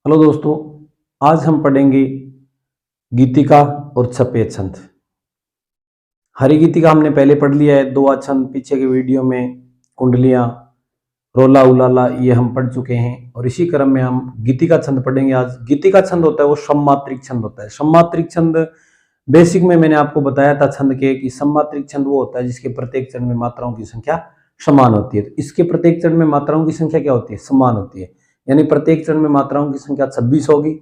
Hello दोस्तों, आज हम पढ़ेंगे गीतिका और छपे छंद। हरी गीतिका हमने पहले पढ़ लिया है, दो छंद पीछे के वीडियो में, कुंडलियां, रोला उलाला ये हम पढ़ चुके हैं। और इसी क्रम में हम गीतिका छंद पढ़ेंगे आज। गीतिका छंद होता है वो सममात्रिक छंद होता है। सममात्रिक छंद बेसिक में मैंने आपको बताया था छंद के कि सममात्रिक छंद वो होता है जिसके प्रत्येक चरण में मात्राओं की संख्या समान होती है। तो इसके प्रत्येक चरण में मात्राओं की संख्या क्या होती है? समान होती है। यानी प्रत्येक चरण में मात्राओं की संख्या 26 होगी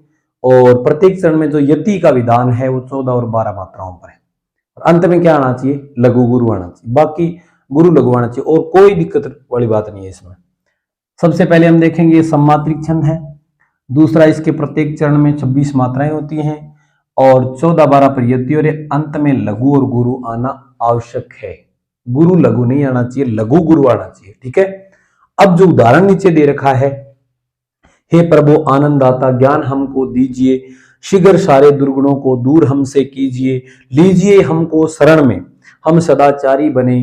और प्रत्येक चरण में जो यति का विधान है वो 14 और 12 मात्राओं पर है। और अंत में क्या आना चाहिए? लघु गुरु आना चाहिए। बाकी गुरु लघु आना चाहिए और कोई दिक्कत वाली बात नहीं है इसमें। सबसे पहले हम देखेंगे सममात्रिक छंद है। दूसरा, इसके प्रत्येक चरण में 26 मात्राएं होती हैं और 14-12 पर यति और अंत में लघु और गुरु आना आवश्यक है। गुरु लघु नहीं आना चाहिए, लघु गुरु आना चाहिए। ठीक है। अब जो उदाहरण नीचे दे रखा है, हे प्रभु आनंददाता ज्ञान हमको दीजिए, शीघ्र सारे दुर्गुणों को दूर हमसे कीजिए, लीजिए हमको शरण में, हम सदाचारी बने,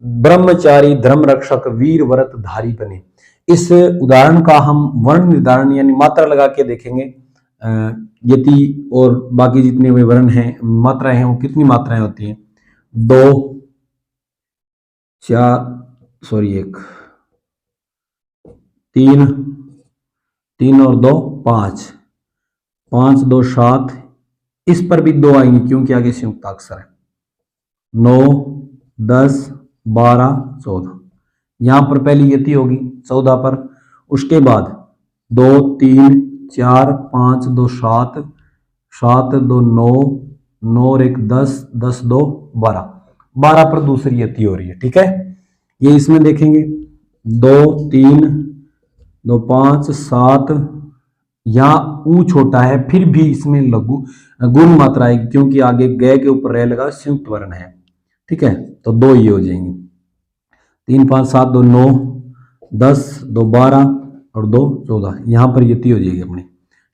ब्रह्मचारी धर्म रक्षक वीर व्रत धारी बने। इस उदाहरण का हम वर्ण निर्धारण यानी मात्रा लगा के देखेंगे। यति और बाकी जितने भी वर्ण हैं, मात्राएं हैं, वो कितनी मात्राएं होती हैं? 2 4 सॉरी 1 3 3 और 2 5 5 2 7। इस पर भी 2 आएंगे क्योंकि आगे संयुक्ताक्षर है। 9 10 12 14। यहां पर पहली यति होगी 14 पर, उसके बाद 2 3 4 5 2 7 7 2 9 9 और 1 10 10 2 12 12 पर दूसरी यति हो रही है। ठीक है। ये इसमें देखेंगे 2 3 2 5 7। यहाँ ऊ छोटा है फिर भी इसमें लघु गुण मात्रा आएगी क्योंकि आगे गए के ऊपर रह लगा संयुक्त वर्ण है। ठीक है। तो 2 ये हो जाएंगे। 3 5 7 2 9 10 2 12 और 2 14। यहाँ पर यति हो जाएगी अपनी।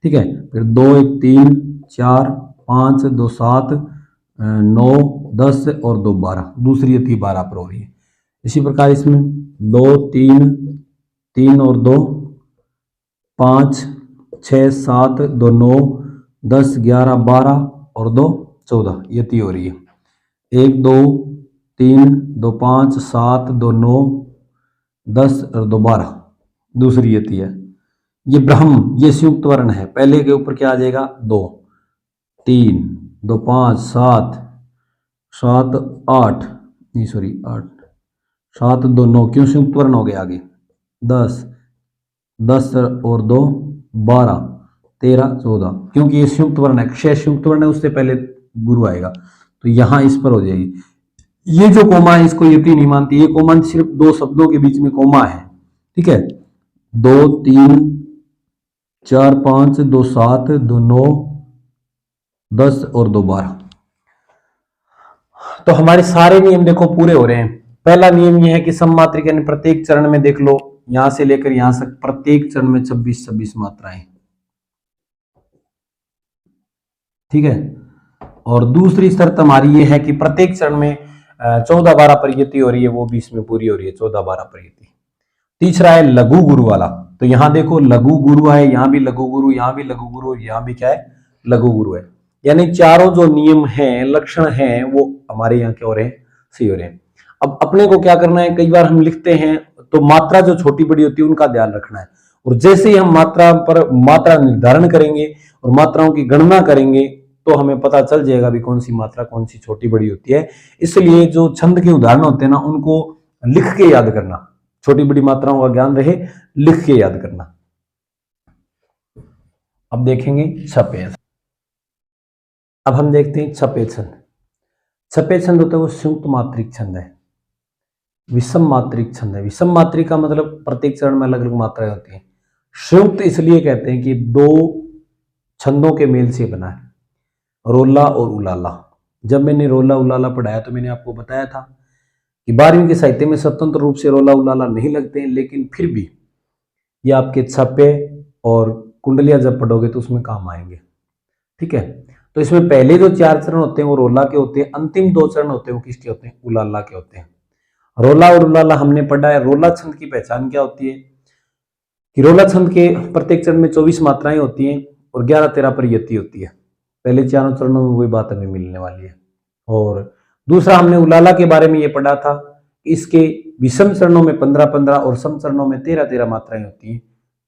ठीक है। फिर 2 1 3 4 5 2 7 9 10 और 2 12। दूसरी यति 12 पर हो रही है। इसी प्रकार इसमें 2 3 3 और 2 5 6 7 2 9 10 11 12 और 2 14 यति हो रही है। 1 2 3 2 5 7 2 9 10 और 2 12 दूसरी यति है। ये ब्रह्म, ये संयुक्त वर्ण है। पहले के ऊपर क्या आ जाएगा? 2 3 2 5 7 7 8 नहीं सॉरी 8 7 2 9 क्यों संयुक्त वर्ण हो गए आगे? 10 10 और 2 12 13 14 क्योंकि ये संयुक्त वर्ण है। क्षय संयुक्त वर्ण है, उससे पहले गुरु आएगा तो यहां इस पर हो जाएगी। ये जो कोमा है इसको यति नहीं मानती। ये कोमा सिर्फ 2 शब्दों के बीच में कोमा है। ठीक है। 2 3 4 5 2 7 2 9 10 और 2 12। तो हमारे सारे नियम देखो पूरे हो रहे हैं। पहला नियम यह है कि सममात्रिक यानी प्रत्येक चरण में देख लो, यहां से लेकर यहां तक प्रत्येक चरण में 26 मात्राएं। ठीक है। और दूसरी शर्त हमारी ये है कि प्रत्येक चरण में 14-12 पर यति हो रही है, वो भी इसमें पूरी हो रही है 14-12 पर यति। तीसरा है लघु गुरु वाला। तो यहां देखो लघु गुरु है, यहां भी लघु गुरु, यहां भी लघु गुरु, यहां भी क्या है? लघु गुरु है। यानी चारों जो नियम हैं, लक्षण हैं, वो हमारे यहाँ क्या हो रहे हैं? सही हो रहे हैं। अब अपने को क्या करना है? कई बार हम लिखते हैं तो मात्रा जो छोटी बड़ी होती है उनका ध्यान रखना है। और जैसे ही हम मात्रा पर मात्रा निर्धारण करेंगे और मात्राओं की गणना करेंगे तो हमें पता चल जाएगा भी कौन सी मात्रा कौन सी छोटी बड़ी होती है। इसलिए जो छंद के उदाहरण होते हैं ना, उनको लिख के याद करना। छोटी बड़ी मात्राओं का ज्ञान रहे, लिख के याद करना। अब देखेंगे छपे। अब हम देखते हैं छपे छंद। छपे छंद होता है वो संयुक्त मात्रिक छंद है। विषम मात्रिक छंद है। विषम मात्रिक का मतलब प्रत्येक चरण में अलग अलग मात्राएं होती हैं। संयुक्त इसलिए कहते हैं कि 2 छंदों के मेल से बना है, रोला और उलाला। जब मैंने रोला उलाला पढ़ाया तो मैंने आपको बताया था कि 12वीं के साहित्य में स्वतंत्र रूप से रोला उलाला नहीं लगते हैं, लेकिन फिर भी ये आपके छपे और कुंडलियां जब पढ़ोगे तो उसमें काम आएंगे। ठीक है। तो इसमें पहले जो 4 चरण होते हैं वो रोला के होते हैं, अंतिम 2 चरण होते हैं वो किसके होते हैं? उलाला के होते हैं। रोला और उलाला हमने पढ़ा है। रोला छंद की पहचान क्या होती है? कि रोला छंद के प्रत्येक चरण में 24 मात्राएं होती हैं और 11-13 पर यति होती है। पहले चारों चरणों में वही बात हमें मिलने वाली है। और दूसरा हमने उलाला के बारे में ये पढ़ा था कि इसके विषम चरणों में 15-15 और सम चरणों में 13-13 मात्राएं होती हैं।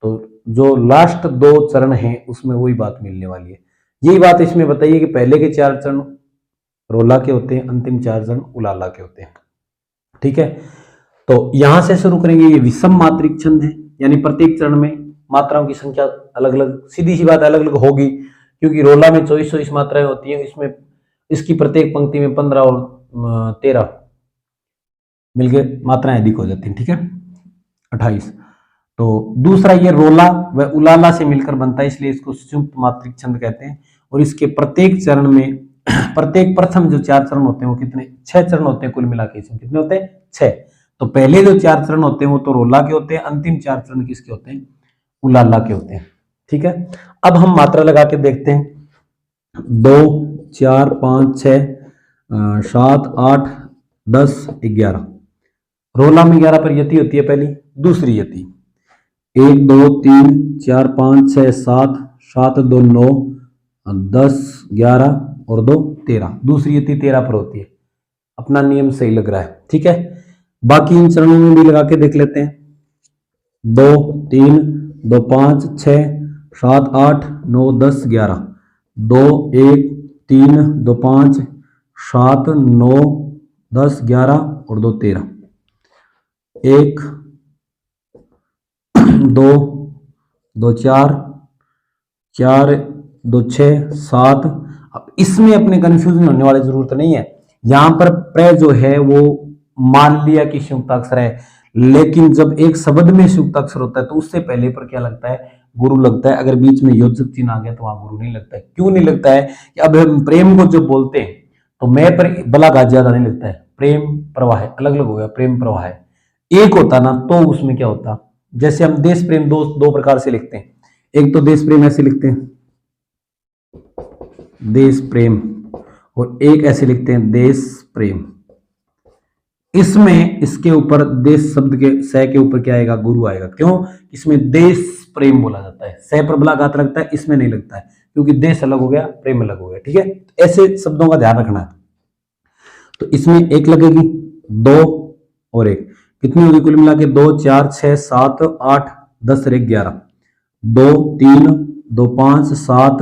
तो जो लास्ट 2 चरण हैं उसमें वही बात मिलने वाली है। यही बात इसमें बताइए कि पहले के 4 चरण रोला के होते हैं, अंतिम 4 चरण उलाला के होते हैं। ठीक है, तो यहां से शुरू करेंगे। ये विषम मात्रिक छंद है, यानी प्रत्येक चरण में मात्राओं की संख्या अलग अलग, सीधी सी बात अलग अलग होगी, क्योंकि रोला में 24 मात्राएं होती हैं, इसमें इसकी प्रत्येक पंक्ति में 15 और 13 मिलकर मात्राएं अधिक हो जाती हैं। ठीक है, 28। तो दूसरा ये रोला व उलाला से मिलकर बनता है, इसलिए इसको संयुक्त मात्रिक छंद कहते हैं। और इसके प्रत्येक चरण में प्रत्येक प्रथम जो 4 चरण होते हैं वो कितने, 6 चरण होते हैं कुल मिला के। इसमें कितने होते हैं, 6। तो पहले जो 4 चरण होते हैं वो तो रोला के होते हैं, अंतिम 4 चरण किसके होते हैं, उलाला के होते हैं। ठीक है, अब हम मात्रा लगा के देखते हैं। 2, 4, 5, 6, 7, 8, 10, 11। रोला में 11 पर यति होती है पहली, दूसरी यति 1, 2, 3, 4, 5, 6, 7, 7, 2, 9, 10, 11 और 2, 13। दूसरी यति 13 पर होती है। अपना नियम सही लग रहा है। ठीक है, बाकी इन चरणों में भी लगा के देख लेते हैं। 2, 3, 2, 5, 6, 7, 8, 9, 10, 11। 2, 1, 3, 2, 5, 7, 9, 10, 11 और 2, 13। 1, 2, 2, 4, 4, 2, 6, 7। अब इसमें अपने कंफ्यूजन होने वाली जरूरत नहीं है। यहां पर प्र जो है वो मान लिया कि संयुक्ताक्षर है, लेकिन जब एक शब्द में संयुक्ताक्षर होता है तो उससे पहले पर क्या लगता है, गुरु लगता है। अगर बीच में योजक चिन्ह आ गया तो वहां गुरु नहीं लगता है। क्यों नहीं लगता है कि अब हम प्रेम को जब बोलते हैं तो मैं पर बला का ज्यादा नहीं लगता है, प्रेम प्रवाह है, अलग अलग हो गया, प्रेम प्रवाह है। एक होता ना तो उसमें क्या होता, जैसे हम देश प्रेम दो प्रकार से लिखते हैं। एक तो देश प्रेम ऐसे लिखते हैं, देश प्रेम, और एक ऐसे लिखते हैं देश प्रेम। इसमें इसके ऊपर देश शब्द के स के ऊपर क्या आएगा, गुरु आएगा। क्यों, इसमें देश प्रेम बोला जाता है, स पर बला घात लगता है, इसमें नहीं लगता है, क्योंकि देश अलग हो गया, प्रेम अलग हो गया। ठीक है, ऐसे शब्दों का ध्यान रखना है। तो इसमें एक लगेगी, 2 और 1 कितनी होगी कुल मिला के, 2, 4, 6, 7, 8, 10 और 11। 2, 3, 2, 5, 7,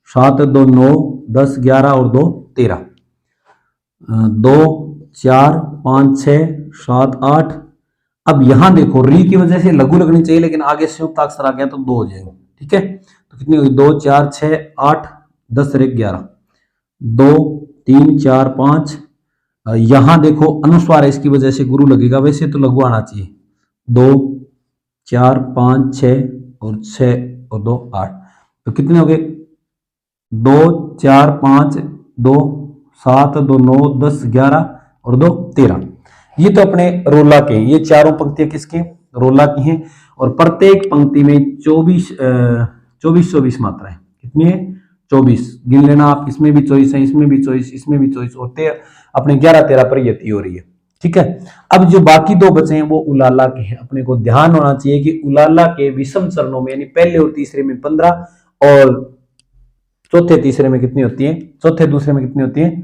7, 2, 9, 10, 11 और 2, 13। 2, 4, 5, 6, 7, 8। अब यहां देखो री की वजह से लघु लगनी चाहिए, लेकिन आगे संयुक्त अक्षर आ गया तो 2 हो जाएगा। ठीक है, तो कितनी होगी, 2, 4, 6, 8, 10 और 11। 2, 3, 4, 5। यहां देखो अनुस्वार है, इसकी वजह से गुरु लगेगा, वैसे तो लघु आना चाहिए। 2, 4, 5, 6 और 6 और 2, 8। तो कितने हो गए, 2, 4, 5, 2, 7, 2, 9, 10, 11 और 2, 13। ये तो अपने रोला के, ये चारों पंक्तियां किसकी, रोला की हैं। और प्रत्येक पंक्ति में 24 मात्राएं, कितनी है, 24 गिन लेना आप। इसमें भी 24 है, इसमें भी 24, इसमें भी 24 और अपने 11-13 पर यति हो रही है। ठीक है, अब जो बाकी 2 बचे हैं वो उलाला के हैं। अपने को ध्यान होना चाहिए कि उलाला के विषम चरणों में, यानी पहले और तीसरे में 15 और चौथे तीसरे में कितनी होती है, चौथे दूसरे में कितनी होती है,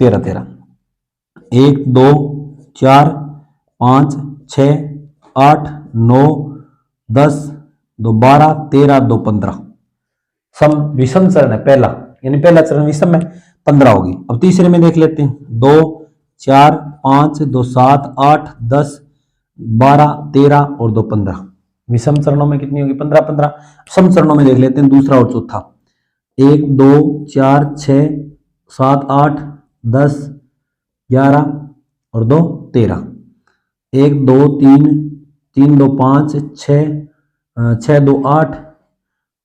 13-13। 1, 2, 4, 5, 6, 8, 9, 10, 2, 12, 13, 2, 15। सम विषम चरण है पहला, यानी पहला चरण विषम है, 15 होगी। अब तीसरे में देख लेते हैं, 2, 4, 5, 2, 7, 8, 10, 12, 13 और 2, 15। विषम चरणों में कितनी होगी, 15-15। सम चरणों में देख लेते हैं दूसरा और चौथा, 1, 2, 4, 6, 7, 8, 10, 11 और 2, 13। 1, 2, 3, 3, 2, 5, 6, 6, 2, 8,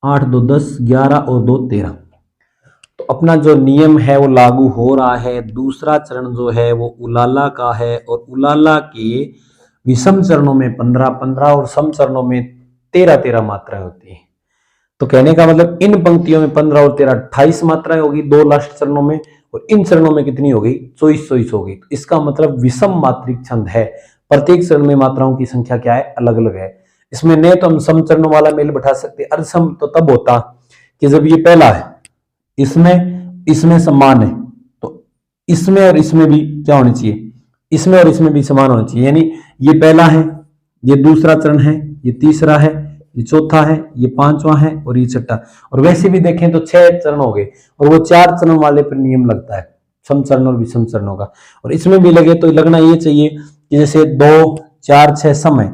8, 2, 10, 11 और 2, 13। तो अपना जो नियम है वो लागू हो रहा है। दूसरा चरण जो है वो उलाला का है, और उलाला के विषम चरणों में 15-15 और सम चरणों में 13-13 मात्राएं होती हैं। तो कहने का मतलब इन पंक्तियों में 15 और 13 28 मात्राएं होगी 2 लास्ट चरणों में, और इन चरणों में कितनी हो गई, 24 होगी। तो इसका मतलब विषम मात्रिक छंद है। प्रत्येक चरण में मात्राओं की संख्या क्या है, अलग अलग है। इसमें न तो हम समचरणों वाला मेल बैठा सकते, अर्धसम तो तब होता कि जब ये पहला है, इसमें समान है, तो इसमें और इसमें भी क्या होनी चाहिए, इसमें और इसमें भी समान होना चाहिए। यानी ये पहला है, ये दूसरा चरण है, ये तीसरा है, ये चौथा है, ये पांचवा है और ये छठा। और वैसे भी देखें तो 6 चरण हो गए, और वो 4 चरण वाले पर नियम लगता है समचरण और विषम चरणों का। और इसमें भी लगे तो लगना ये चाहिए कि जैसे 2 4 6 सम है,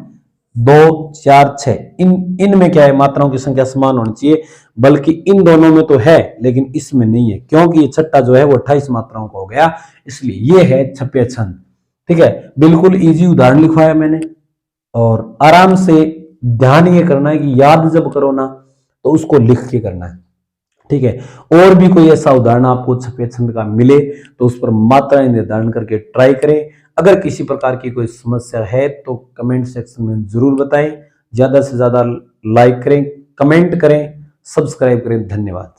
2 4 6, इनमें क्या है, मात्राओं की संख्या समान होनी चाहिए, बल्कि इन दोनों में तो है लेकिन इसमें नहीं है, क्योंकि ये छठा जो है वो 28 मात्राओं का हो गया, इसलिए ये है छप्पे छंद। ठीक है, बिल्कुल इजी उदाहरण लिखवाया मैंने, और आराम से ध्यान ये करना है कि याद जब करो ना तो उसको लिख के करना है। ठीक है, और भी कोई ऐसा उदाहरण आपको छपे छंद का मिले तो उस पर मात्राएं निर्धारण करके ट्राई करें। अगर किसी प्रकार की कोई समस्या है तो कमेंट सेक्शन में जरूर बताएं, ज्यादा से ज्यादा लाइक करें, कमेंट करें, सब्सक्राइब करें। धन्यवाद।